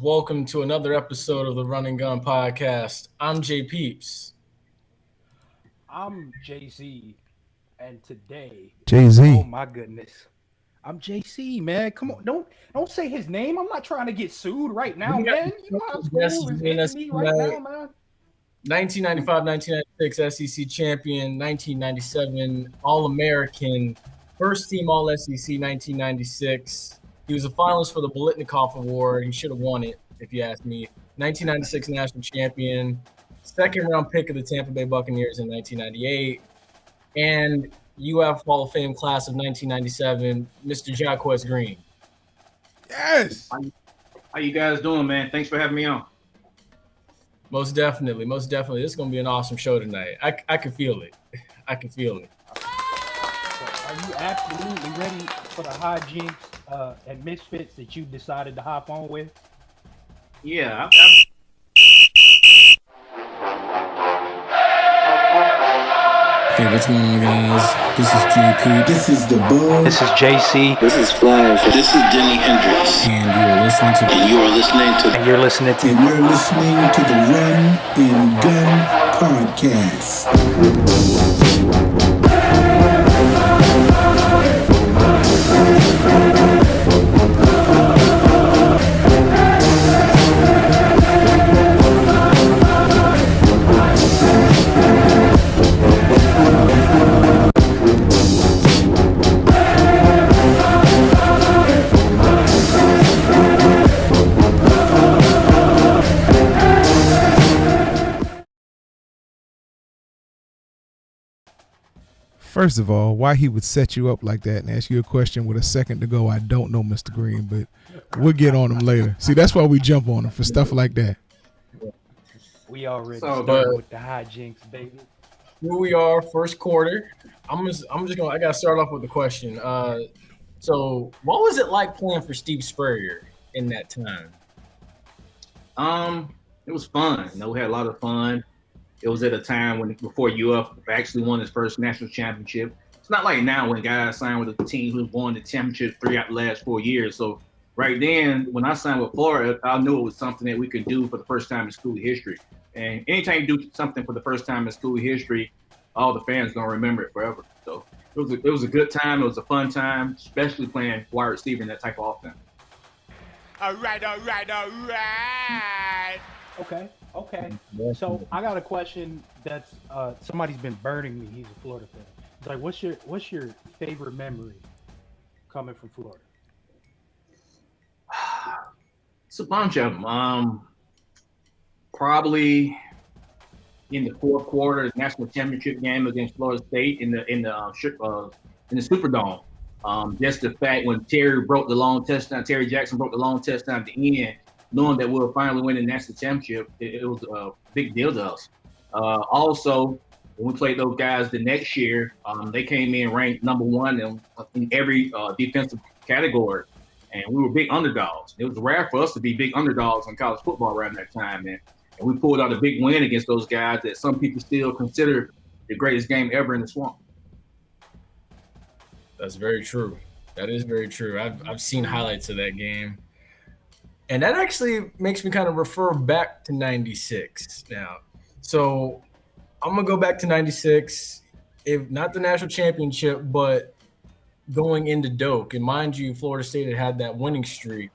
Welcome to another episode of the Run and Gun Podcast. I'm Jay Peeps. I'm Jay Z, and today, Jay oh Z. my goodness, I'm JC, man. Come on, don't say his name. I'm not trying to get sued right now, We got man. You know how guests school is joining hitting us me right tonight. now, man. 1995-1996 SEC champion, 1997 All-American, first team All-SEC 1996. He was a finalist for the Bolitnikoff Award. He should have won it, if you ask me. 1996 national champion, second round pick of the Tampa Bay Buccaneers in 1998, and UF Hall of Fame class of 1997, Mr. Jacquez Green. Yes. How you guys doing, man? Thanks for having me on. Most definitely. This is going to be an awesome show tonight. I can feel it. I can feel it. So are you absolutely ready for the hijinks and misfits that you decided to hop on with? Yeah, Hey, what's going on, guys? This is GP. This is the Buzz. This is JC, This is Flash. This is Denny Hendricks. And you are listening to And you are listening to and you're listening to. And you're listening to the Run and Gun Podcast. First of all, why he would set you up like that and ask you a question with a second to go, I don't know, Mr. Green, but we'll get on him later. See, that's why we jump on him, for stuff like that. We already So, started with the hijinks, baby. Here we are, first quarter. I gotta start off with the question. So what was it like playing for Steve Spurrier in that time? it was fun. We had a lot of fun. It was at a time before UF actually won his first national championship. It's not like now when guys sign with a team who's won the championship 3 out of the last 4 years. So right then, when I signed with Florida, I knew it was something that we could do for the first time in school history. And anytime you do something for the first time in school history, all the fans gonna remember it forever. So it was a good time. It was a fun time, especially playing wide receiver in that type of offense. All right. Okay. So I got a question that's somebody's been burning me. He's a Florida fan. It's like, what's your favorite memory coming from Florida? It's a bunch of them. Probably in the fourth quarter, the national championship game against Florida State in the Superdome. Just the fact when Terry Jackson broke the long touchdown at the end, knowing that we'll finally win the national championship, it was a big deal to us. Also, when we played those guys the next year, they came in ranked number one in every defensive category, and we were big underdogs. It was rare for us to be big underdogs in college football around that time, and we pulled out a big win against those guys that some people still consider the greatest game ever in the Swamp. That's very true. That is very true. I've seen highlights of that game. And that actually makes me kind of refer back to 96 now. So I'm going to go back to 96, if not the national championship, but going into Doak. And mind you, Florida State had that winning streak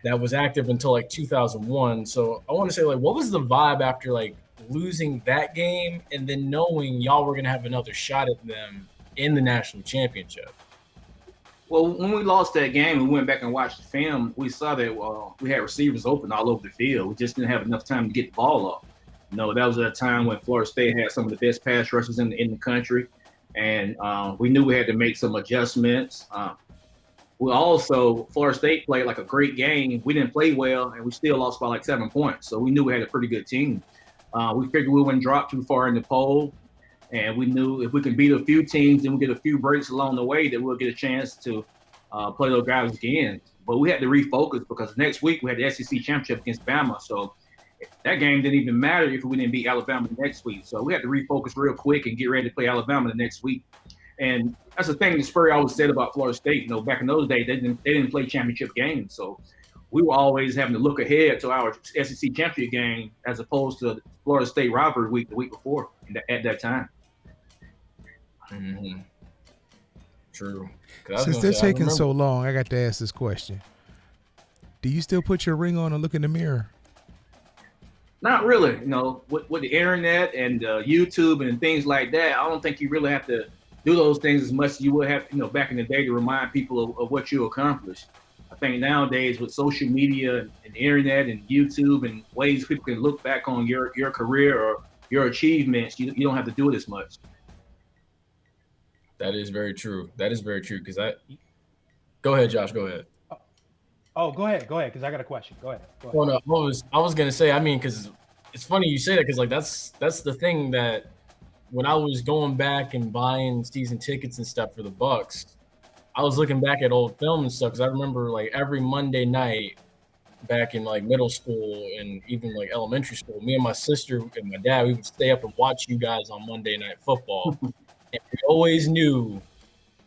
that was active until like 2001. So I want to say, like, what was the vibe after like losing that game and then knowing y'all were going to have another shot at them in the national championship? Well, when we lost that game, we went back and watched the film. We saw that we had receivers open all over the field. We just didn't have enough time to get the ball off. That was a time when Florida State had some of the best pass rushers in the country, and we knew we had to make some adjustments. Florida State played like a great game. We didn't play well, and we still lost by like 7 points. So we knew we had a pretty good team. We figured we wouldn't drop too far in the poll. And we knew if we could beat a few teams and we get a few breaks along the way, that we'll get a chance to play those guys again. But we had to refocus because next week we had the SEC championship against Bama. So that game didn't even matter if we didn't beat Alabama the next week. So we had to refocus real quick and get ready to play Alabama the next week. And that's the thing that Spurrier always said about Florida State. Back in those days, they didn't play championship games. So we were always having to look ahead to our SEC championship game as opposed to the Florida State rivalry week the week before at that time. Mm-hmm. True. Since they're taking so long, I got to ask this question. Do you still put your ring on and look in the mirror? Not really. You know, with the internet and YouTube and things like that, I don't think you really have to do those things as much as you would have, back in the day to remind people of what you accomplished. I think nowadays with social media and the internet and YouTube and ways people can look back on your career or your achievements, you don't have to do it as much. That is very true. Because go ahead, Josh. Go ahead. Oh, go ahead. Because I got a question. Go ahead. Well, no, I was gonna say. I mean, because it's funny you say that, because like that's the thing that when I was going back and buying season tickets and stuff for the Bucks, I was looking back at old film and stuff, because I remember like every Monday night back in like middle school and even like elementary school, me and my sister and my dad, we would stay up and watch you guys on Monday Night Football. And we always knew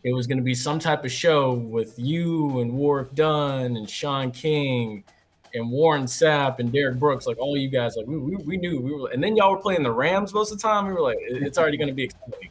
it was going to be some type of show with you and Warwick Dunn and Sean King and Warren Sapp and Derek Brooks, like all you guys, like we knew we were, and then y'all were playing the Rams most of the time. We were like, it's already going to be exciting.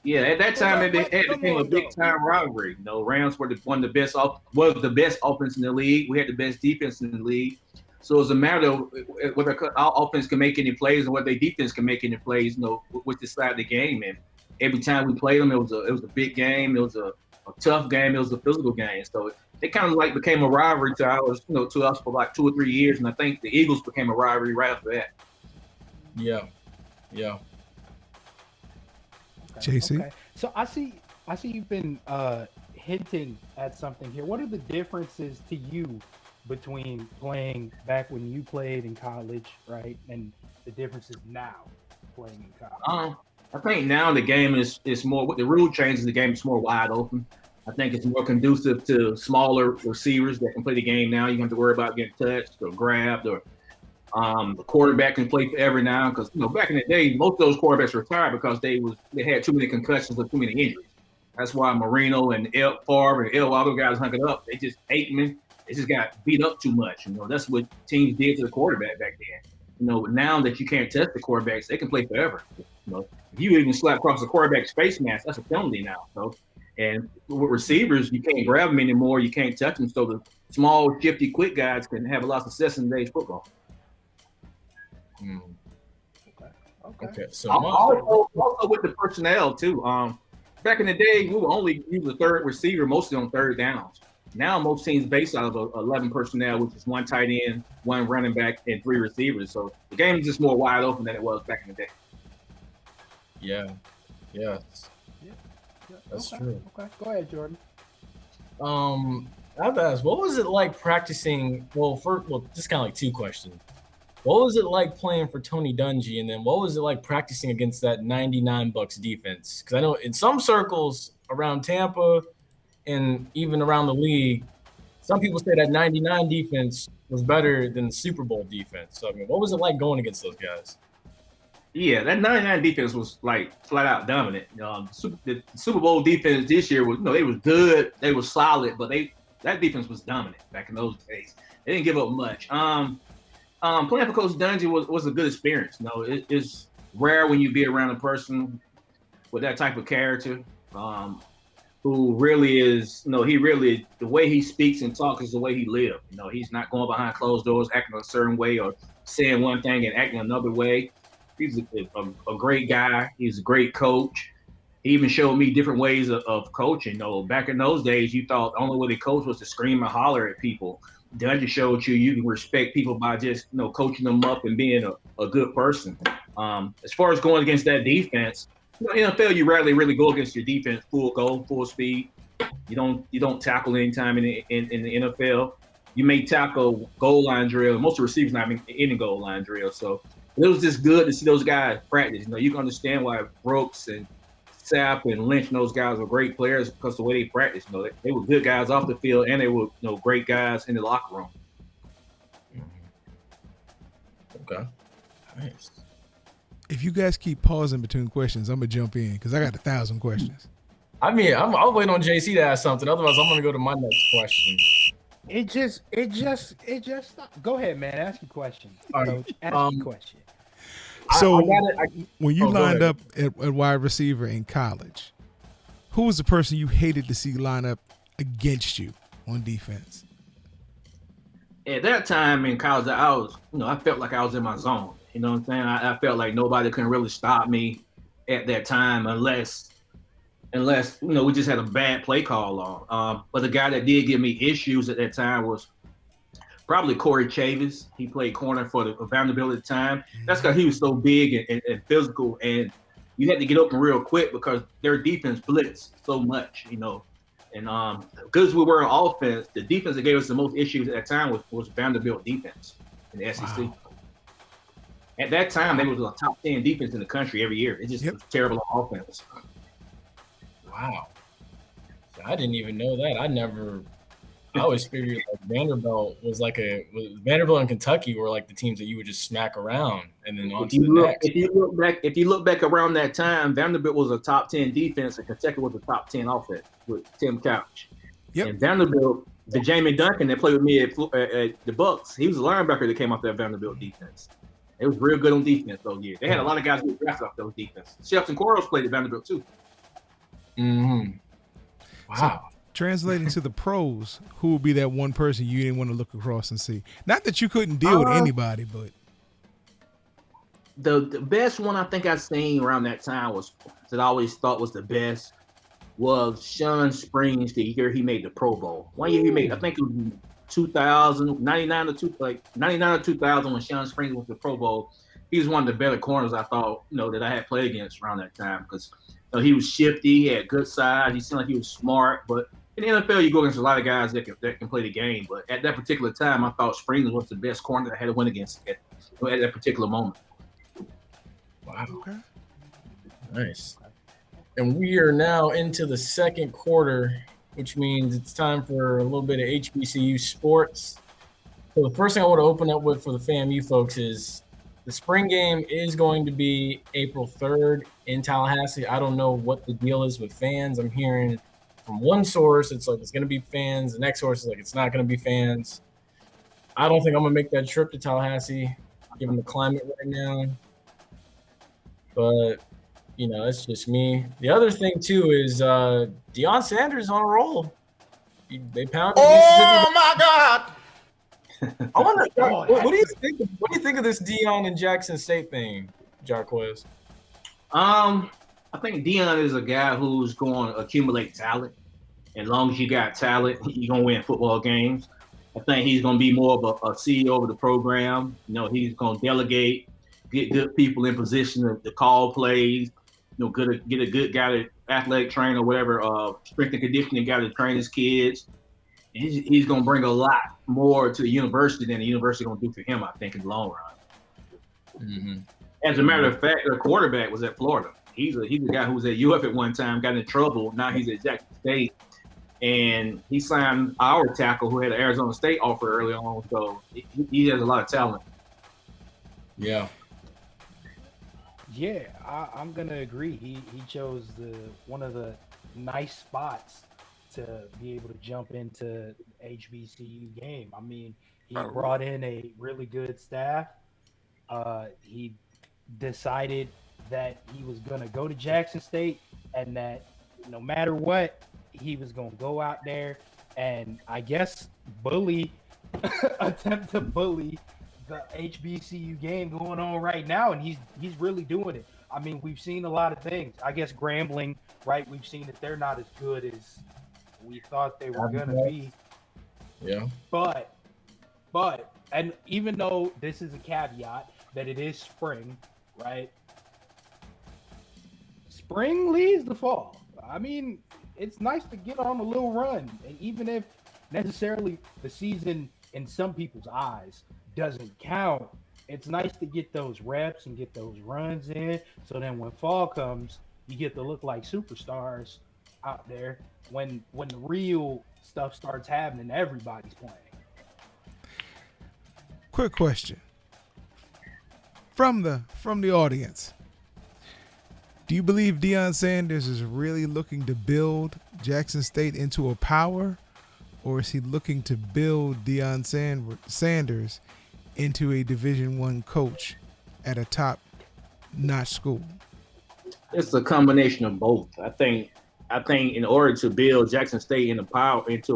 Yeah, at that time it became a big time rivalry. Rams were one of the best offense in the league. We had the best defense in the league. So it was a matter of whether our offense can make any plays and whether their defense can make any plays, which decided the game. And every time we played them, it was a big game. It was a tough game. It was a physical game. So it kind of like became a rivalry to us for like 2 or 3 years. And I think the Eagles became a rivalry right after that. Yeah. JC. Okay. So I see you've been hinting at something here. What are the differences to you between playing back when you played in college, right, and the differences now playing in college? I think now the game is more, with the rule changes, the game is more wide open. I think it's more conducive to smaller receivers that can play the game now. You don't have to worry about getting touched or grabbed, or the quarterback can play forever now, because back in the day, most of those quarterbacks retired because they had too many concussions or too many injuries. That's why Marino and Favre and all those guys hung it up. They just Aikman. They just got beat up too much. That's what teams did to the quarterback back then. Now that you can't test the quarterbacks, they can play forever. If you even slap across the quarterback's face mask, that's a penalty now. So, and with receivers, you can't grab them anymore. You can't touch them. So the small, shifty, quick guys can have a lot of success in today's football. Okay. So also with the personnel too. Back in the day, we would only use a third receiver mostly on third downs. Now most teams base out of 11 personnel, which is 1 tight end, 1 running back, and 3 receivers. So the game is just more wide open than it was back in the day. Yeah. That's true. Okay, go ahead, Jordan. I've asked, what was it like practicing? Well, just kind of like 2 questions. What was it like playing for Tony Dungy, and then what was it like practicing against that 99 Bucks defense? Because I know in some circles around Tampa and even around the league, some people say that 99 defense was better than the Super Bowl defense. So, I mean, what was it like going against those guys? Yeah, that 99 defense was like flat out dominant. The Super Bowl defense this year was, they was good, they were solid, but that defense was dominant back in those days. They didn't give up much. Playing for Coach Dungy was a good experience. It's rare when you be around a person with that type of character, who really is, the way he speaks and talks is the way he lives. He's not going behind closed doors, acting a certain way or saying one thing and acting another way. He's a great guy. He's a great coach. He even showed me different ways of coaching. Back in those days, you thought the only way to coach was to scream and holler at people. Dungy showed you can respect people by just coaching them up and being a good person. As far as going against that defense, NFL, you rarely really go against your defense full speed. You don't tackle anytime in the NFL. You may tackle goal line drill. Most of the receivers not in the goal line drill. So it was just good to see those guys practice. You can understand why Brooks and Sapp and Lynch and those guys were great players, because the way they practiced. They were good guys off the field, and they were great guys in the locker room. Okay. Nice. If you guys keep pausing between questions, I'm gonna jump in because I got 1,000 questions. I mean, I'll wait on JC to ask something. Otherwise, I'm gonna go to my next question. It just. Go ahead, man. Ask your question. All right, Coach. Ask your question. So I got it. when you Oh, go lined ahead. up at wide receiver in college, who was the person you hated to see line up against you on defense? At that time in college, I felt like I was in my zone. You know what I'm saying? I felt like nobody can really stop me at that time unless we just had a bad play call on. But the guy that did give me issues at that time was probably Corey Chavis. He played corner for the Vanderbilt at the time. That's because he was so big and physical, and you had to get open real quick because their defense blitzed so much, And because we were on offense, the defense that gave us the most issues at that time was Vanderbilt defense in the SEC. Wow. At that time, they was a top 10 defense in the country every year. It just was terrible on offense. Wow. I didn't even know that. I always figured like Vanderbilt Vanderbilt and Kentucky were like the teams that you would just smack around and then on to the next. If you look back around that time, Vanderbilt was a top 10 defense and Kentucky was a top 10 offense with Tim Couch. Yep. And Vanderbilt, the Jamie Duncan that played with me at the Bucks, he was a linebacker that came off that Vanderbilt defense. It was real good on defense those years. They had a lot of guys who drafted off those defense. Shelton Quarles played at Vanderbilt too. Mm-hmm. Wow. So, translating to the pros, who would be that one person you didn't want to look across and see? Not that you couldn't deal with anybody, but the best one I think I've seen around that time that I always thought was the best was Sean Springs the year he made the Pro Bowl. One year he made, I think it was 2000, 99 or 2000 when Sean Springs went to the Pro Bowl. He was one of the better corners I thought, that I had played against around that time because he was shifty, he had good size, he seemed like he was smart, but in the NFL, you go against a lot of guys that can play the game. But at that particular time, I thought Springs was the best corner that I had to win against at that particular moment. Wow. Okay. Nice. And we are now into the second quarter, which means it's time for a little bit of HBCU sports. So the first thing I want to open up with for the FAMU folks is the spring game is going to be April 3rd in Tallahassee. I don't know what the deal is with fans. I'm hearing from one source, it's like it's going to be fans. The next source is like it's not going to be fans. I don't think I'm going to make that trip to Tallahassee, given the climate right now. But, that's just me. The other thing, too, is Deion Sanders on a roll. They pounded Mississippi. my God! I wonder, what do you think? What do you think of this Deion and Jackson State thing, Jarquez? I think Deion is a guy who's going to accumulate talent. As long as you got talent, you're going to win football games. I think he's going to be more of a CEO of the program. He's going to delegate, get good people in position to call plays, get a good guy, athletic trainer, whatever, strength and conditioning guy to train his kids. And he's going to bring a lot more to the university than the university going to do for him, I think, in the long run. Mm-hmm. As a matter of fact, their quarterback was at Florida. He's a guy who was at UF at one time, got in trouble. Now he's at Jackson State. And he signed our tackle who had an Arizona State offer early on. So he has a lot of talent. Yeah. Yeah, I'm gonna agree. He chose one of the nice spots to be able to jump into HBCU game. I mean, he brought in a really good staff. He decided that he was gonna go to Jackson State, and that no matter what, he was gonna go out there and I guess attempt to bully the HBCU game going on right now, and he's really doing it. I mean, we've seen a lot of things. I guess Grambling, right? We've seen that they're not as good as we thought they were gonna be. Yeah. But and even though this is a caveat that it is spring, right? Spring leads the fall. I mean, it's nice to get on a little run, and even if necessarily the season in some people's eyes doesn't count, it's nice to get those reps and get those runs in, so then when fall comes, you get to look like superstars out there. When the real stuff starts happening, everybody's playing. Quick question from the audience: do you believe Deion Sanders is really looking to build Jackson State into a power, or is he looking to build Deion Sanders into a Division I coach at a top-notch school? It's a combination of both. I think in order to build Jackson State into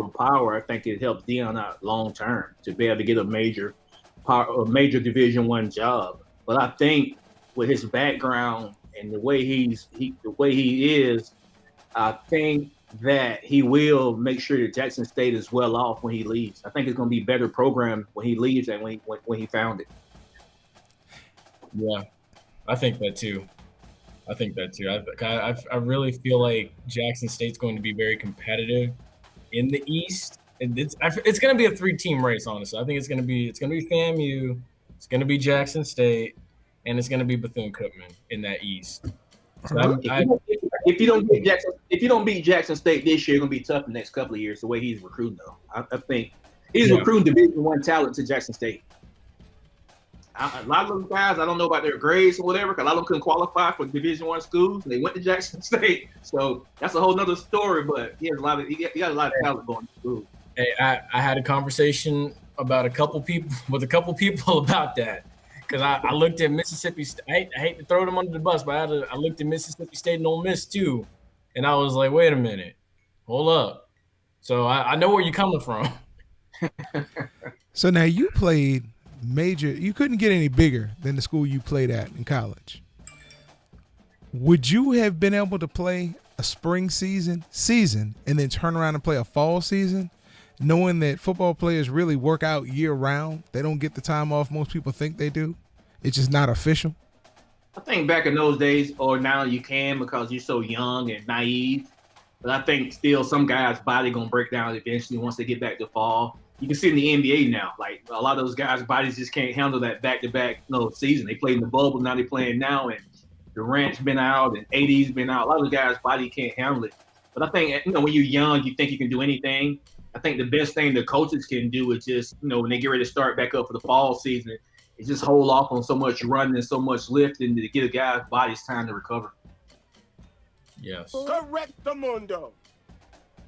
a power, I think it helps Deion out long term to be able to get a major Division I job. But I think with his background and the way he is, I think that he will make sure that Jackson State is well off when he leaves. I think it's going to be a better program when he leaves than when he found it. Yeah, I think that too. I really feel like Jackson State's going to be very competitive in the East, and it's going to be a 3-team race. Honestly, I think it's going to be FAMU, it's going to be Jackson State, and it's going to be Bethune-Cookman in that East. So if you don't beat Jackson State this year, it's going to be tough the next couple of years. The way he's recruiting, though, I think he's recruiting Division I talent to Jackson State. A lot of those guys, I don't know about their grades or whatever, because a lot of them couldn't qualify for Division I schools, and they went to Jackson State. So that's a whole nother story. But he got a lot of talent going to school. Hey, I had a conversation about a couple people about that, because I looked at Mississippi State. I hate to throw them under the bus, but I looked at Mississippi State and Ole Miss too, and I was like, wait a minute, hold up. So I know where you're coming from. So now you played major. You couldn't get any bigger than the school you played at in college. Would you have been able to play a spring season and then turn around and play a fall season, knowing that football players really work out year round? They don't get the time off most people think they do. It's just not official. I think back in those days, or now you can, because you're so young and naive. But I think still some guys' body gonna break down eventually once they get back to fall. You can see in the NBA now, like a lot of those guys' bodies just can't handle that back-to-back season. They played in the bubble, now they're playing now, and Durant's been out and AD's been out. A lot of those guys' body can't handle it. But I think, when you're young, you think you can do anything. I think the best thing the coaches can do is just, when they get ready to start back up for the fall season, is just hold off on so much running and so much lifting to get a guy's body's time to recover. Yes. Correct the mundo.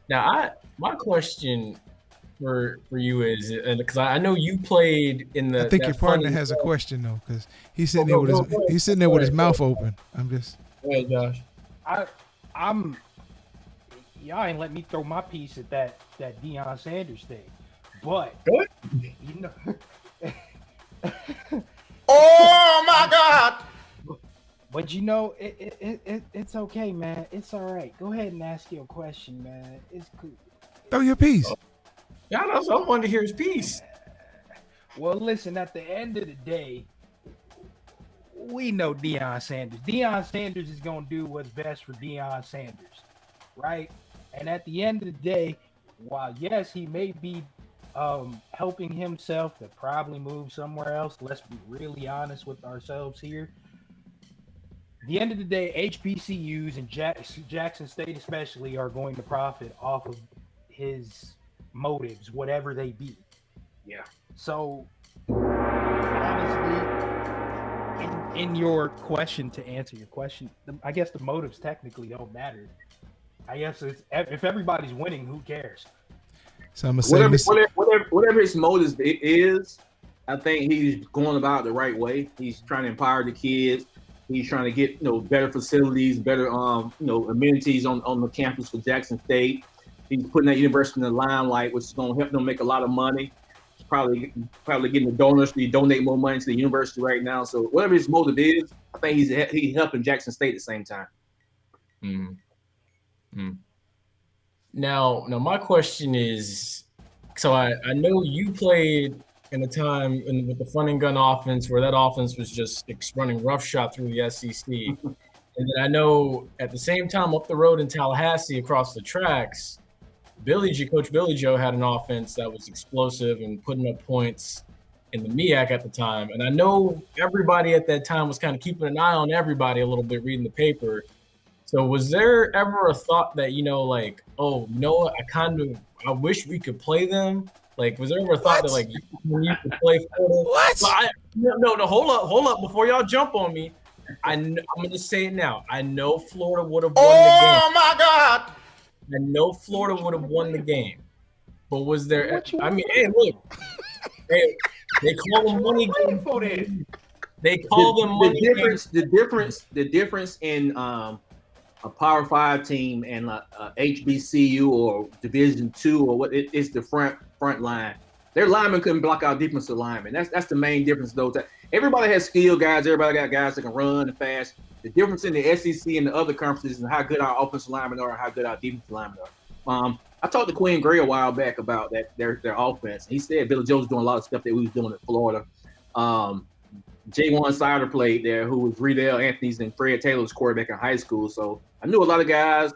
Now, my question for you is, because I know you played in the. I think your partner has a question though, because he's sitting there with his mouth open. I'm just. Go ahead, Josh. Y'all ain't let me throw my piece at that Deion Sanders thing, but Oh my God! But it's okay, man. It's all right. Go ahead and ask your question, man. It's cool. Throw your piece. Yeah, I wanted to hear his piece. Well, listen, at the end of the day, we know Deion Sanders. Deion Sanders is going to do what's best for Deion Sanders, right? And at the end of the day, while, yes, he may be helping himself to probably move somewhere else, let's be really honest with ourselves here. At the end of the day, HBCUs and Jackson State especially are going to profit off of his motives, whatever they be. Yeah. So, honestly, in your question, to answer your question, I guess the motives technically don't matter. I guess if everybody's winning, who cares? So I'm gonna say whatever his motives is, I think he's going about the right way. He's trying to empower the kids. He's trying to get better facilities, better amenities on the campus for Jackson State. He's putting that university in the limelight, which is going to help them make a lot of money. He's probably getting the donors to donate more money to the university right now. So whatever his motive is, I think he's helping Jackson State at the same time. Mm-hmm. Now my question is, so I know you played in a time with the Fun and Gun offense where that offense was just running roughshod through the SEC. And then I know at the same time up the road in Tallahassee across the tracks, Coach Billy Joe had an offense that was explosive and putting up points in the MEAC at the time. And I know everybody at that time was kind of keeping an eye on everybody a little bit, reading the paper. So was there ever a thought that, I wish we could play them? Like, was there ever a thought that, like, you could play Florida? What? No, hold up. Before y'all jump on me, I'm going to say it now. I know Florida would have won the game. Oh, my God. I know Florida would have won the game. But was there? What you I mean, want? hey, look, they call them money Waiting games. for this. They call them money games. The difference in a Power 5 team and HBCU or Division 2 or what it's the front line. Their linemen couldn't block out defensive linemen. That's the main difference, though. Everybody has skilled guys. Everybody got guys that can run and fast. The difference in the SEC and the other conferences is how good our offensive linemen are and how good our defensive linemen are. I talked to Quinn Gray a while back about their offense. He said Billy Joe was doing a lot of stuff that we was doing in Florida. J1 Sider played there, who was Riedel Anthony's and Fred Taylor's quarterback in high school. So I knew a lot of guys.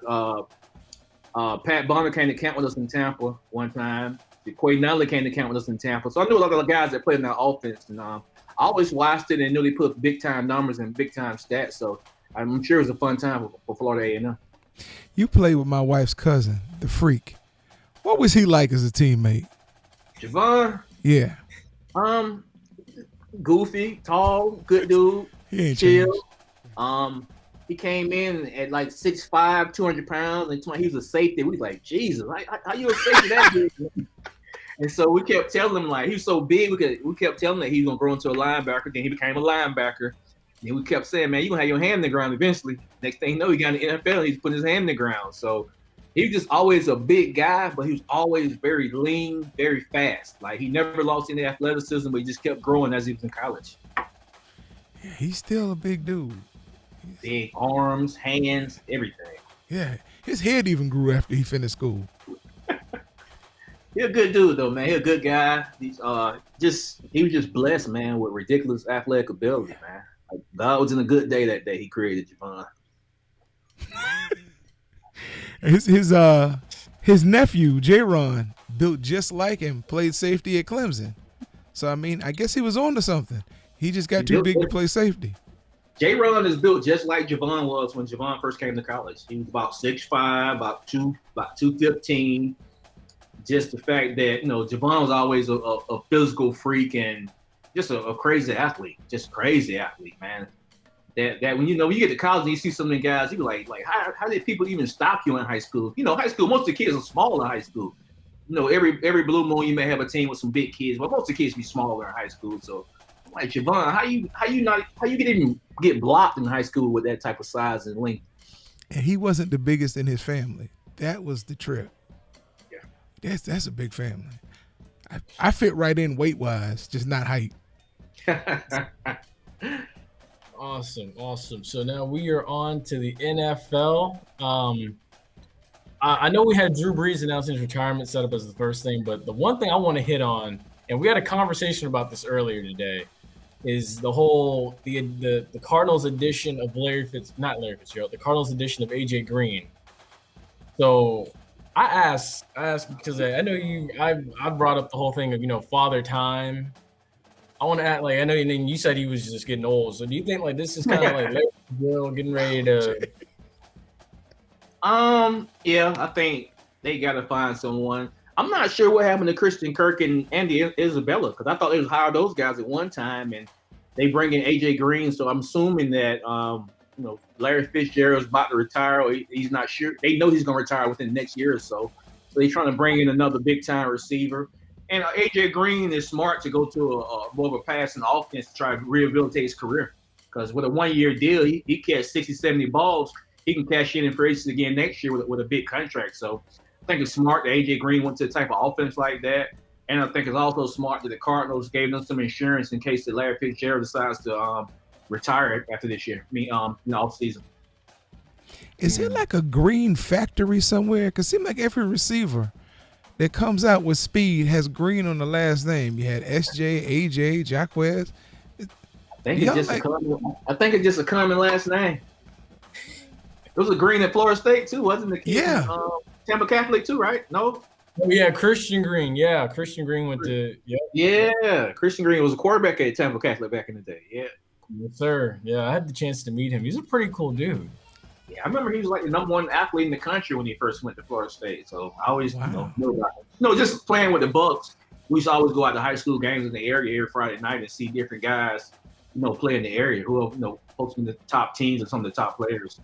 Pat Bonner came to camp with us in Tampa one time. Quay Nunley came to camp with us in Tampa. So I knew a lot of the guys that played in that offense. And I always watched it and knew they put big-time numbers and big-time stats. So I'm sure it was a fun time for Florida A&M. You played with my wife's cousin, the Freak. What was he like as a teammate? Javon? Yeah. Goofy, tall, good dude, He ain't chill. changed. He came in at like 6'5", 200 pounds, and he was a safety. We was like, Jesus, how you a safety that big? And so we kept telling him, like, he was so big, we kept telling him that he was gonna grow into a linebacker. Then he became a linebacker. And we kept saying, man, you're gonna have your hand in the ground eventually. Next thing you know, he got in the NFL and he's putting his hand in the ground. So he was just always a big guy, but he was always very lean, very fast. Like, he never lost any athleticism, but he just kept growing as he was in college. Yeah, he's still a big dude. Big arms, hands, everything. Yeah, his head even grew after he finished school. He's a good dude, though, man. He's a good guy. He was just blessed, man, with ridiculous athletic ability, man. Like, God was in a good day that day he created Javon. His nephew, J-Ron, built just like him, played safety at Clemson. So, I mean, I guess he was on to something. He just got too big to play safety. J-Ron is built just like Javon was when Javon first came to college. He was about 6'5", about 215. Just the fact that, Javon was always a physical freak and just a crazy athlete. Just crazy athlete, man. That when you get to college and you see some of the guys, you be like how did people even stop you in high school? High school, most of the kids are small in high school. Every blue moon you may have a team with some big kids, but most of the kids be smaller in high school. So I'm like, Javon, how you even get blocked in high school with that type of size and length? And he wasn't the biggest in his family. That was the trip. Yeah. That's a big family. I fit right in weight-wise, just not height. Awesome. So now we are on to the NFL. I know we had Drew Brees announcing his retirement set up as the first thing, but the one thing I want to hit on, and we had a conversation about this earlier today, is the whole the Cardinals edition of the Cardinals edition of AJ Green. So I asked because I know I brought up the whole thing of Father Time. I want to act like I know you said he was just getting old. So do you think this is kind of like Larry Bill getting ready to? Yeah, I think they got to find someone. I'm not sure what happened to Christian Kirk and Andy Isabella because I thought they was hired those guys at one time and they bring in AJ Green. So I'm assuming that Larry Fitzgerald's about to retire. Or he's not sure. They know he's going to retire within the next year or so. So they're trying to bring in another big time receiver. And AJ Green is smart to go to a more of a passing offense to try to rehabilitate his career. Because with a 1-year deal, he catch 60, 70 balls. He can cash in free agency again next year with a big contract. So I think it's smart that AJ Green went to a type of offense like that. And I think it's also smart that the Cardinals gave them some insurance in case that Larry Fitzgerald decides to retire after this year. In the offseason. Is it like a green factory somewhere? Because it seems like every receiver that comes out with speed has green on the last name. You had SJ, AJ, Jacquez. I think it's just a common last name. It was a green at Florida State too, wasn't it? Yeah. Tampa Catholic too, right? No. Oh, yeah, Christian Green. Yeah, Christian Green went to. Yeah, Christian Green was a quarterback at Tampa Catholic back in the day. Yeah. Yes, sir. Yeah, I had the chance to meet him. He's a pretty cool dude. Yeah, I remember he was like the #1 athlete in the country when he first went to Florida State. So I always know about him. Just playing with the Bucks. We used to always go out to high school games in the area every Friday night and see different guys, play in the area who folks in the top teams and some of the top players.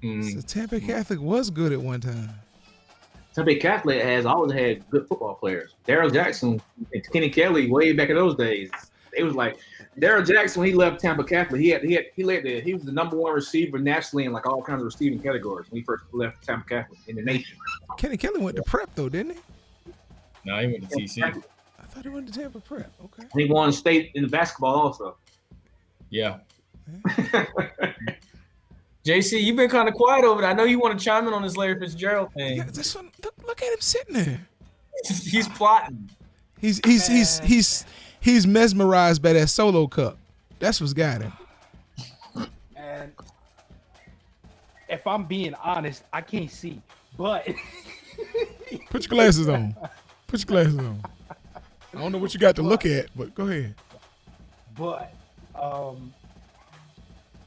So Tampa Catholic was good at one time. Tampa Bay Catholic has always had good football players. Darrell Jackson and Kenny Kelly, way back in those days, it was like Darrell Jackson when he left Tampa Catholic. He was the number one receiver nationally in like all kinds of receiving categories when he first left Tampa Catholic in the nation. Kenny Kelly went to prep though, didn't he? No, he went to TC. I thought he went to Tampa prep. Okay. He won state in the basketball also. Yeah. JC, you've been kind of quiet over there. I know you want to chime in on this Larry Fitzgerald thing. Yeah, this one, look at him sitting there. He's plotting. He's mesmerized by that solo cup. That's what's got him. And if I'm being honest, I can't see. But Put your glasses on. Put your glasses on. I don't know what you got to look at, but go ahead. But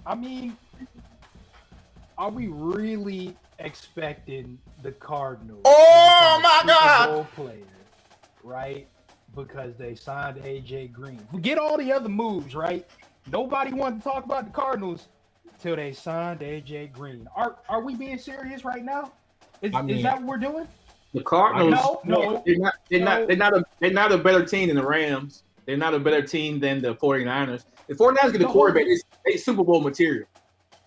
I mean, are we really expecting the Cardinals Oh, to become my a Super God. Bowl player, right? Because they signed AJ Green. Forget all the other moves, right? Nobody wanted to talk about the Cardinals till they signed AJ Green. Are we being serious right now? Is that what we're doing? The Cardinals, No. they're not a better team than the Rams. They're not a better team than the 49ers. The 49ers get a quarterback. They Super Bowl material.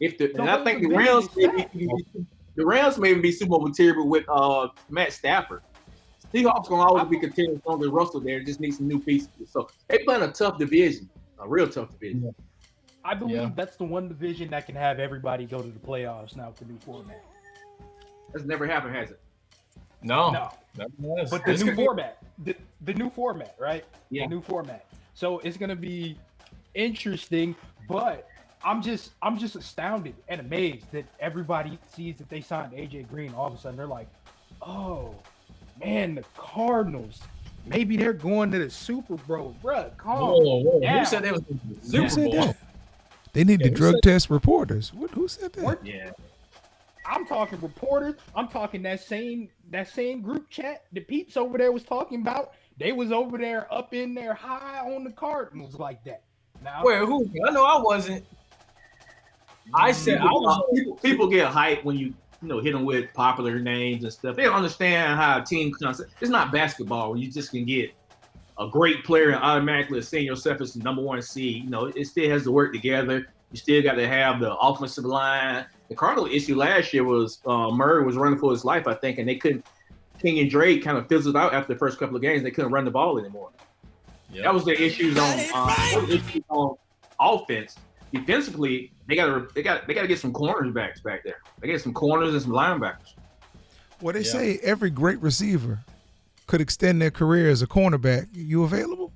And I think the Rams may even be Super Bowl material with Matt Stafford. Seahawks gonna always be contending as long as Russell there. Just need some new pieces. So they playing a tough division, a real tough division. I believe that's the one division that can have everybody go to the playoffs now with the new format. That's never happened, has it? No. But the new format, the new format, right? Yeah. The new format. So it's gonna be interesting, but I'm just astounded and amazed that everybody sees that they signed AJ Green. All of a sudden, they're like, "Oh man, the Cardinals. Maybe they're going to the Super Bowl, bruh. Whoa. down." Who said they was Who Super said Bowl? that? They need to who drug said- test reporters. Who said that? What? Yeah. I'm talking reporters. I'm talking that same group chat the peeps over there was talking about. They was over there up in there high on the Cardinals like that. Now, Wait, who? I know I wasn't. I said I was. People get hyped when you hit them with popular names and stuff. They don't understand how a team concept. It's not basketball where you just can get a great player and automatically assign yourself as the number one seed. It still has to work together. You still got to have the offensive line. The Cardinal issue last year was Murray was running for his life, I think, and they couldn't. King and Drake kind of fizzled out after the first couple of games. They couldn't run the ball anymore. Yep. That was the issues on offense. Defensively, they got to get some corners back there. They get some corners and some linebackers. Well, they say every great receiver could extend their career as a cornerback. You available?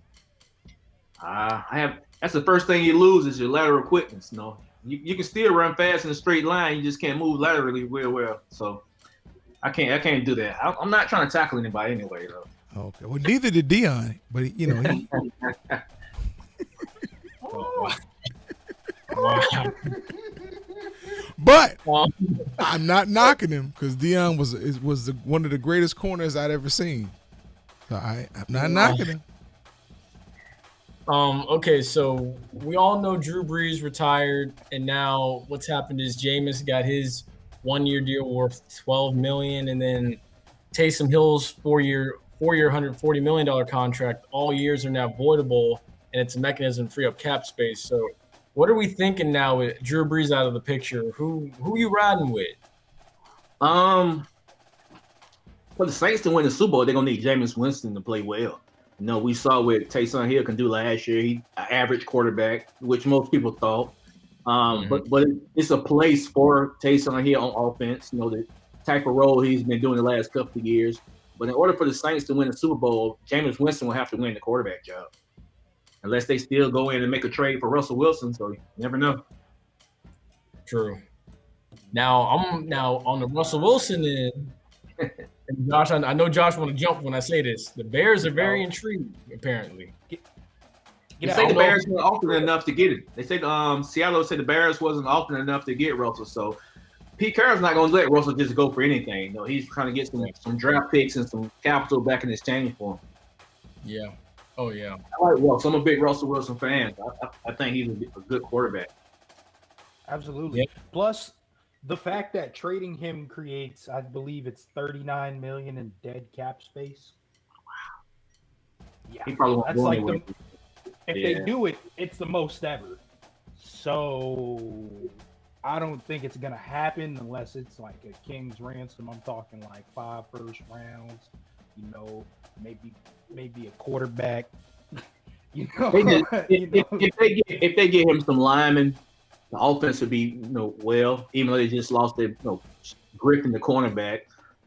That's the first thing you lose is your lateral quickness. You can still run fast in a straight line. You just can't move laterally real well. So I can't do that. I'm not trying to tackle anybody anyway, though. Okay. Well, neither did Dion, but he But I'm not knocking him because Dion was one of the greatest corners I'd ever seen. So I'm not knocking him. Okay, so we all know Drew Brees retired, and now what's happened is Jameis got his 1-year deal worth $12 million, and then Taysom Hill's four-year $140 million contract. All years are now voidable, and it's a mechanism to free up cap space. So, what are we thinking now with Drew Brees out of the picture? Who you riding with? For the Saints to win the Super Bowl, they're gonna need Jameis Winston to play well. We saw what Taysom Hill can do last year. He an average quarterback, which most people thought. But it's a place for Taysom Hill on offense. The type of role he's been doing the last couple of years. But in order for the Saints to win the Super Bowl, Jameis Winston will have to win the quarterback job, unless they still go in and make a trade for Russell Wilson. So you never know. True. Now I'm on the Russell Wilson end. And Josh, I know Josh want to jump when I say this. The Bears are very intrigued, apparently. They say the Bears weren't often enough to get it. They said Seattle said the Bears wasn't often enough to get Russell. So Pete Carroll's not going to let Russell just go for anything. He's trying to get some draft picks and some capital back in exchange for him. Yeah. Oh, yeah. I like Russell. I'm a big Russell Wilson fan. I think he's a good quarterback. Absolutely. Yep. Plus, the fact that trading him creates, I believe it's 39 million in dead cap space. Yeah, He probably won't that's go like anywhere. if Yeah. they do it, it's the most ever. So I don't think it's gonna happen unless it's like a king's ransom. I'm talking like 5 first rounds, you know, maybe a quarterback. You know, They just, you know? if they get him some linemen, the offense would be well. Even though they just lost their Griffin, the cornerback,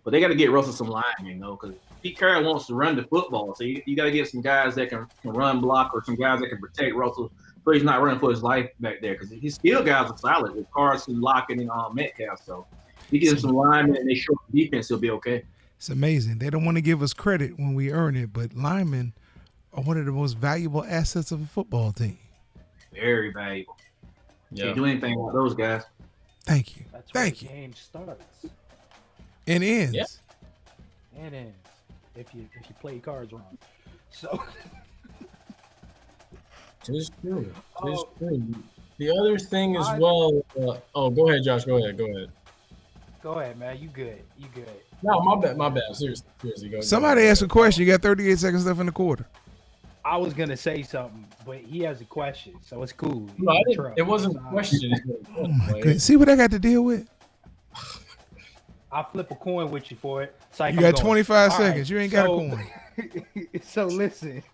but they got to get Russell some linemen, because Pete Carroll wants to run the football. So you got to get some guys that can run block, or some guys that can protect Russell, so he's not running for his life back there. Because his skill guys are solid with Carson, Lockett, and Metcalf. So you get him some linemen and they short defense, he'll be okay. It's amazing. They don't want to give us credit when we earn it, but linemen are one of the most valuable assets of a football team. Very valuable. Yeah. Can't do anything with those guys. Thank you. That's where Thank the you. game starts And ends. Yeah. and ends if you play cards wrong. So It's true. It's Oh. true. The other thing as I- well. Go ahead, Josh. Go ahead. go ahead, man. You good? You good? No, my bad. My bad. Seriously. Go. Somebody asked a question. You got 38 seconds left in the quarter. I was gonna say something, but he has a question, so it's cool. No, I didn't, Trump. it wasn't a So question. Oh my goodness. See what I got to deal with? I'll flip a coin with you for it. Psych, You I'm got going. 25 All seconds. You ain't got a so- coin. So listen,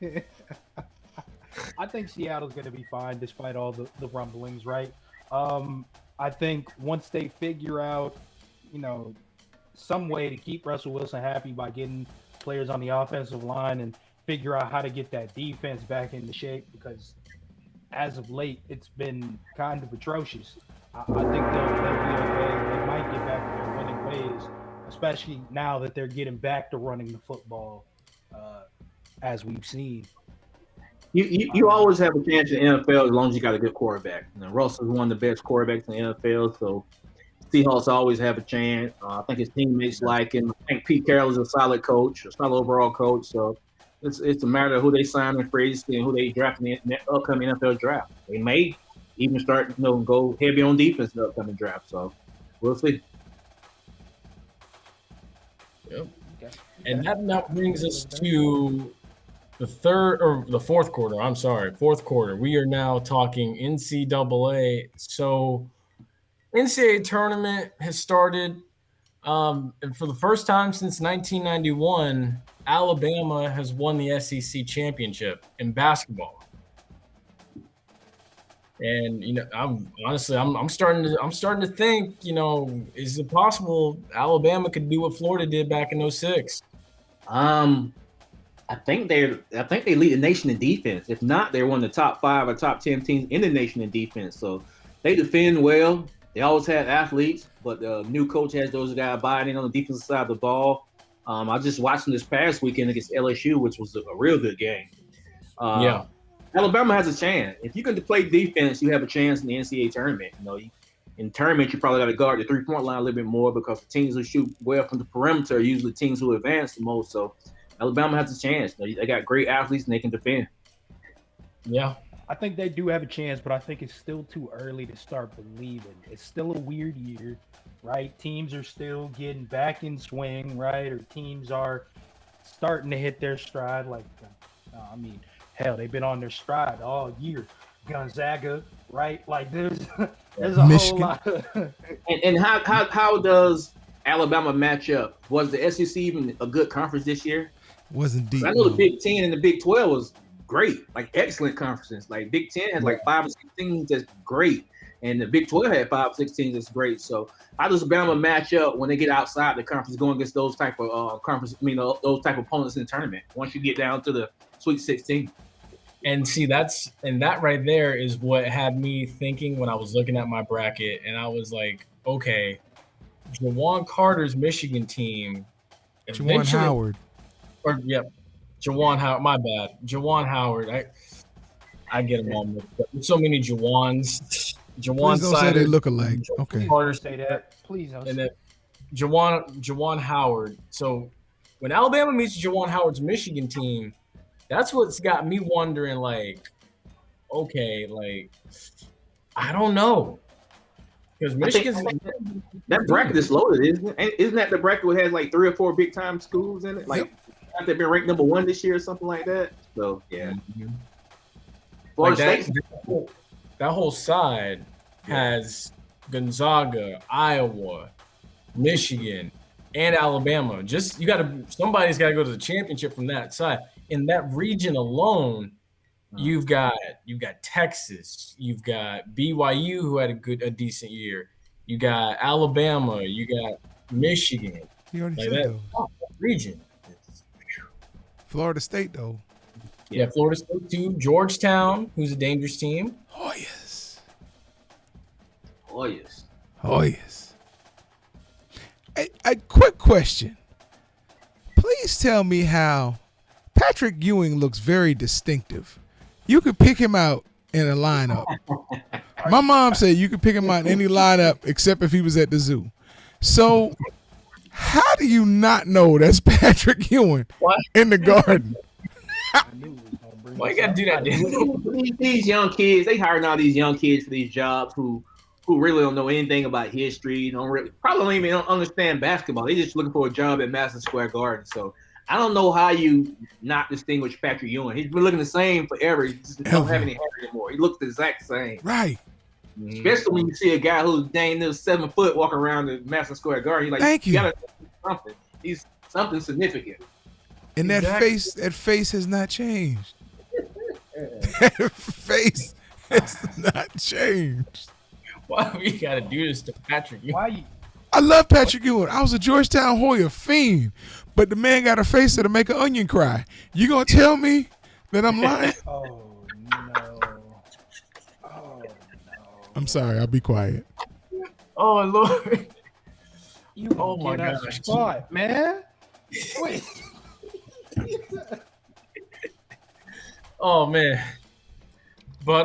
I think Seattle's going to be fine despite all the rumblings, right? I think once they figure out, some way to keep Russell Wilson happy by getting players on the offensive line and figure out how to get that defense back into shape, because as of late, it's been kind of atrocious. I think they'll be okay. They might get back to their winning ways, especially now that they're getting back to running the football, as we've seen. You always have a chance in the NFL as long as you got a good quarterback. Russell's one of the best quarterbacks in the NFL, so Seahawks always have a chance. I think his teammates like him. I think Pete Carroll is a solid coach, a solid overall coach. So it's a matter of who they sign in free agency and who they draft in the upcoming NFL draft. They may even start, go heavy on defense in the upcoming draft. So we'll see. Yep. And that now brings us to the fourth quarter. I'm sorry, fourth quarter. We are now talking NCAA. So NCAA tournament has started. And for the first time since 1991, Alabama has won the SEC championship in basketball. And I'm starting to think, is it possible Alabama could do what Florida did back in 06? I think they lead the nation in defense. If not, they're one of the top 5 or top 10 teams in the nation in defense. So they defend well. They always have athletes, but the new coach has those guys buying in on the defensive side of the ball. I just watched them this past weekend against LSU, which was a real good game. Yeah. Alabama has a chance. If you can play defense, you have a chance in the NCAA tournament. In tournament, you probably got to guard the 3-point line a little bit more, because the teams who shoot well from the perimeter are usually teams who advance the most. So Alabama has a chance. They got great athletes and they can defend. Yeah. I think they do have a chance, but I think it's still too early to start believing. It's still a weird year, right? Teams are still getting back in swing, right? Or teams are starting to hit their stride. Hell, they've been on their stride all year. Gonzaga, right? Like there's a Michigan. whole lot of And how does Alabama match up? Was the SEC even a good conference this year? Wasn't deep. I know the no. Big Ten and the Big 12 was great, like excellent conferences. Like Big Ten had like 5 or 6 teams that's great, and the Big 12 had 5 or 6 teams that's great. So how does Alabama match up when they get outside the conference, going against those type of those type of opponents in the tournament? Once you get down to the Sweet 16. And see, that right there is what had me thinking when I was looking at my bracket, and I was like, okay, Jawan Carter's Michigan team, Juwan Howard. Jawan Howard. My bad, Jawan Howard. I get them all mixed up. There's so many Jawans. Jawan Please don't say they look alike. Jawan Okay. Carter, say that. Please don't. and then Jawan Howard. So when Alabama meets Jawan Howard's Michigan team, that's what's got me wondering, like, okay, like, I don't know. because I think Michigan's that bracket is loaded, isn't it? Isn't that the bracket that has like 3 or 4 big time schools in it? Like, they've been ranked number 1 this year or something like that. So yeah, Florida like State. that whole side has Gonzaga, Iowa, Michigan, and Alabama. Just somebody's got to go to the championship from that side. In that region alone, you've got Texas, you've got BYU who had a decent year, you got Alabama, you got Michigan. You already Like said that region. Florida State though. Yeah, Florida State too. Georgetown, who's a dangerous team. Hoyas. A quick question. Please tell me how Patrick Ewing looks very distinctive. You could pick him out in a lineup. My mom said you could pick him out in any lineup except if he was at the zoo. So how do you not know that's Patrick Ewing in the Garden? Why you gotta do that, Dan? These young kids, they hiring all these young kids for these jobs who really don't know anything about history, probably don't even understand basketball. They just looking for a job at Madison Square Garden. So I don't know how you not distinguish Patrick Ewing. He's been looking the same forever. He just don't have any hair anymore. He looks the exact same. Right. Especially when you see a guy who's dang near 7 foot walking around the Madison Square Garden. You're like, Thank you. gotta do something. He's something significant. And that face has not changed. That face has not changed. Why we gotta do this to Patrick Ewing? Why you? I love Patrick Ewing. I was a Georgetown Hoya fiend, but the man got a face that'll make an onion cry. You gonna tell me that I'm lying? Oh no! Oh no! I'm sorry. I'll be quiet. Oh Lord! You Oh my get us gosh. spot, man. Wait. Oh man. But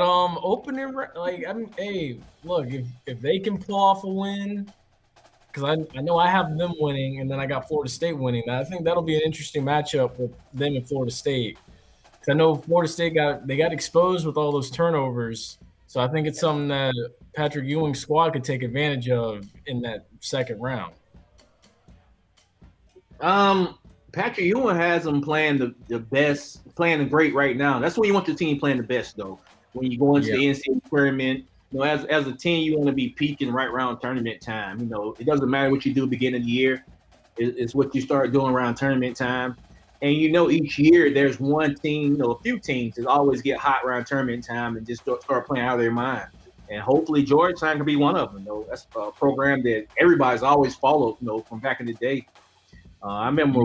hey, look, if they can pull off a win, because I know I have them winning, and then I got Florida State winning. I think that'll be an interesting matchup with them and Florida State. Because I know Florida State got exposed with all those turnovers, so I think it's something that Patrick Ewing's squad could take advantage of in that second round. Patrick Ewing has them playing the best, playing great right now. That's when you want your team playing the best, though. When you go into the NCAA tournament, as a team, you want to be peaking right around tournament time. It doesn't matter what you do beginning of the year. It's what you start doing around tournament time. And each year there's one team, a few teams that always get hot around tournament time and just start playing out of their mind. And hopefully Georgetown can be one of them. That's a program that everybody's always followed, from back in the day. I remember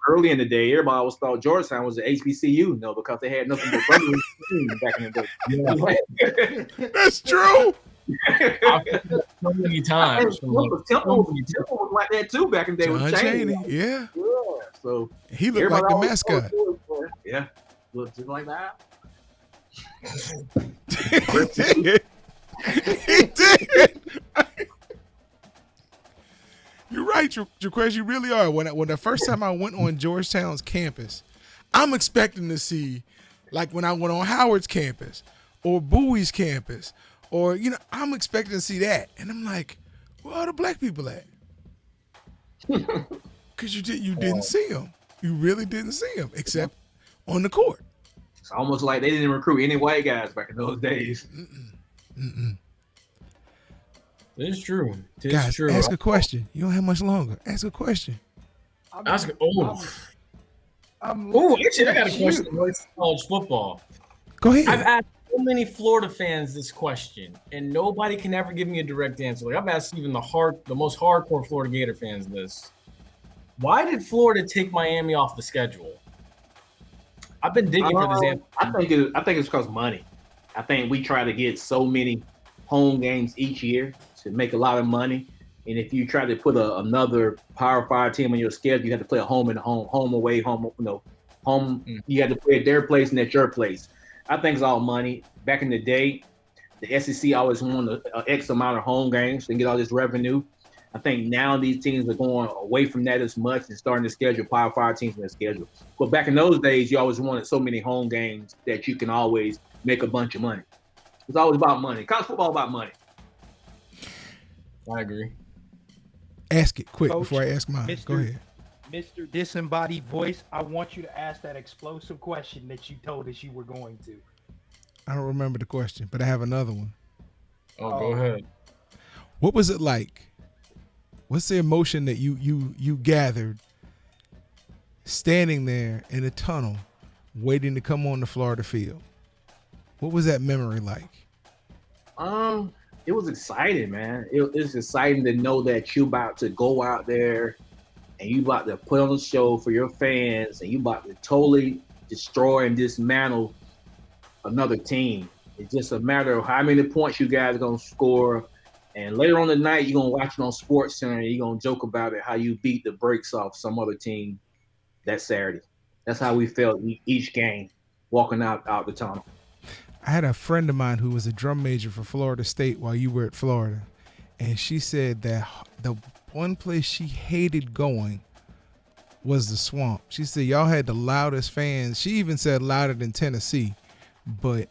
early in the day, everybody always thought Georgetown was the HBCU, because they had nothing but brothers back in the day. That's true. So many times. Temple was like that too back in the day with John Chaney. Chaney, yeah. So He looked like the mascot. Yeah, looked just like that. He did. He did. You're right, Jaquez. You really are. When the first time I went on Georgetown's campus, I'm expecting to see, like when I went on Howard's campus or Bowie's campus, or I'm expecting to see that, and I'm like, where are the black people at? Because you didn't see them. You really didn't see them except on the court. It's almost like they didn't recruit any white guys back in those days. It's true. Guys, ask a question. You don't have much longer. Ask a question. Actually, I got a That's question about college football. Go ahead. I've asked so many Florida fans this question, and nobody can ever give me a direct answer. Like I've asked even the most hardcore Florida Gator fans this. Why did Florida take Miami off the schedule? I've been digging for this answer. I think it's because money. I think we try to get so many home games each year to make a lot of money. And if you try to put another Power 5 team on your schedule, you have to play a home and home away, home. You have to play at their place and at your place. I think it's all money. Back in the day, the SEC always wanted an X amount of home games and get all this revenue. I think now these teams are going away from that as much and starting to schedule Power 5 teams in their schedule. But back in those days, you always wanted so many home games that you can always make a bunch of money. It's always about money. College football about money. I agree. Ask it quick Coach, before I ask mine. Go ahead. Mr. Disembodied Voice, I want you to ask that explosive question that you told us you were going to. I don't remember the question, but I have another one. Oh, go ahead. What was it like? What's the emotion that you gathered standing there in a tunnel waiting to come on the Florida field? What was that memory like? It was exciting, man. It's exciting to know that you about to go out there and you about to put on a show for your fans and you about to totally destroy and dismantle another team. It's just a matter of how many points you guys are gonna score. And later on the night, you're gonna watch it on Sports Center and you're gonna joke about it, how you beat the brakes off some other team that Saturday. That's how we felt each game, walking out the tunnel. I had a friend of mine who was a drum major for Florida State while you were at Florida, and she said that the one place she hated going was the Swamp. She said y'all had the loudest fans. She even said louder than Tennessee, but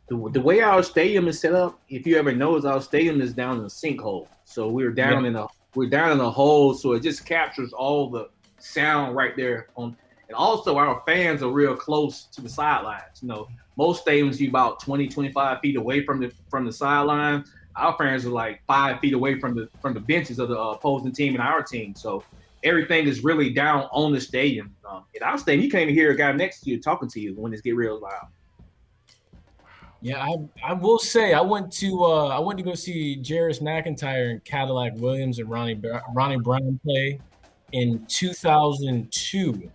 the way our stadium is set up, if you ever notice, our stadium is down in a sinkhole. So we're down in a hole, so it just captures all the sound right there on. And also our fans are real close to the sidelines. You know, most stadiums you about 20, 25 feet away from the sideline. Our fans are like 5 feet away from the benches of the opposing team and our team. So everything is really down on the stadium. In our stadium, you can't even hear a guy next to you talking to you when it's get real loud. Yeah, I will say I went to go see Jarris McIntyre and Cadillac Williams and Ronnie Brown play in 2002.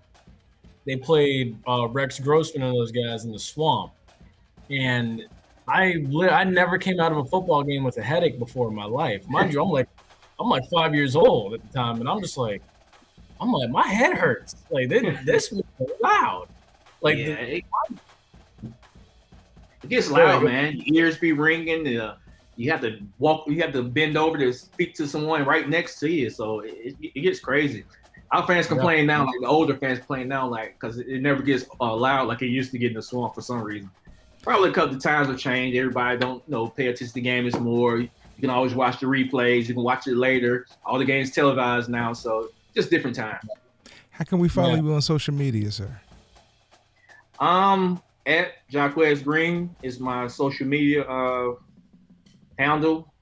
They played Rex Grossman and those guys in the Swamp, and I never came out of a football game with a headache before in my life. Mind you, I'm like 5 years old at the time, and I'm like my head hurts. Like this was loud. Like yeah, it gets loud, man. Your ears be ringing. You have to bend over to speak to someone right next to you. So it gets crazy. Our fans complain now, like the older fans complain now, like because it never gets loud like it used to get in the Swamp for some reason. Probably because the times have changed. Everybody don't pay attention to the game as more. You can always watch the replays. You can watch it later. All the games televised now, so just different time. How can we follow you on social media, sir? At Jacquez Green is my social media handle.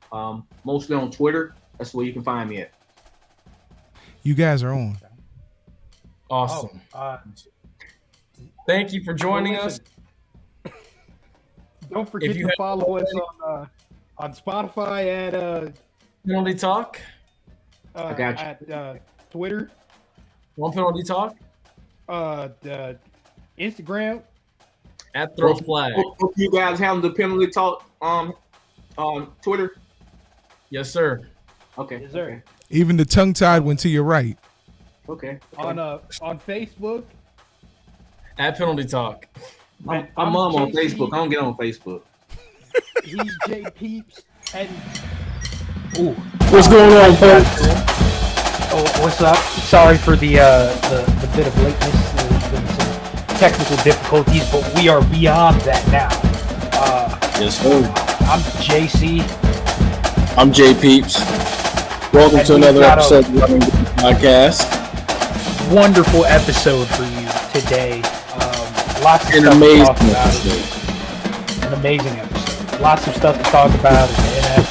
Mostly on Twitter. That's where you can find me at. You guys are on. Awesome. Thank you for joining us. Don't forget to follow us on Spotify at Penalty Talk. I got you. At Twitter. One Penalty Talk. The Instagram. At Throw Flag. Hope you guys have the Penalty Talk on Twitter. Yes, sir. Okay. Yes, sir. Okay. Even the tongue-tied one to your right. Okay. On Facebook. At Penalty Talk. I'm mom on Facebook. I don't get on Facebook. He's Jay Peeps and What's going on, folks? Oh, what's up? Sorry for the bit of lateness. There's been some technical difficulties, but we are beyond that now. Yes, sir. I'm JC. I'm Jay Peeps. Welcome to another episode of the Running Podcast. Wonderful episode for you today. Lots of An stuff amazing to talk about. episode. An amazing episode. Lots of stuff to talk about in the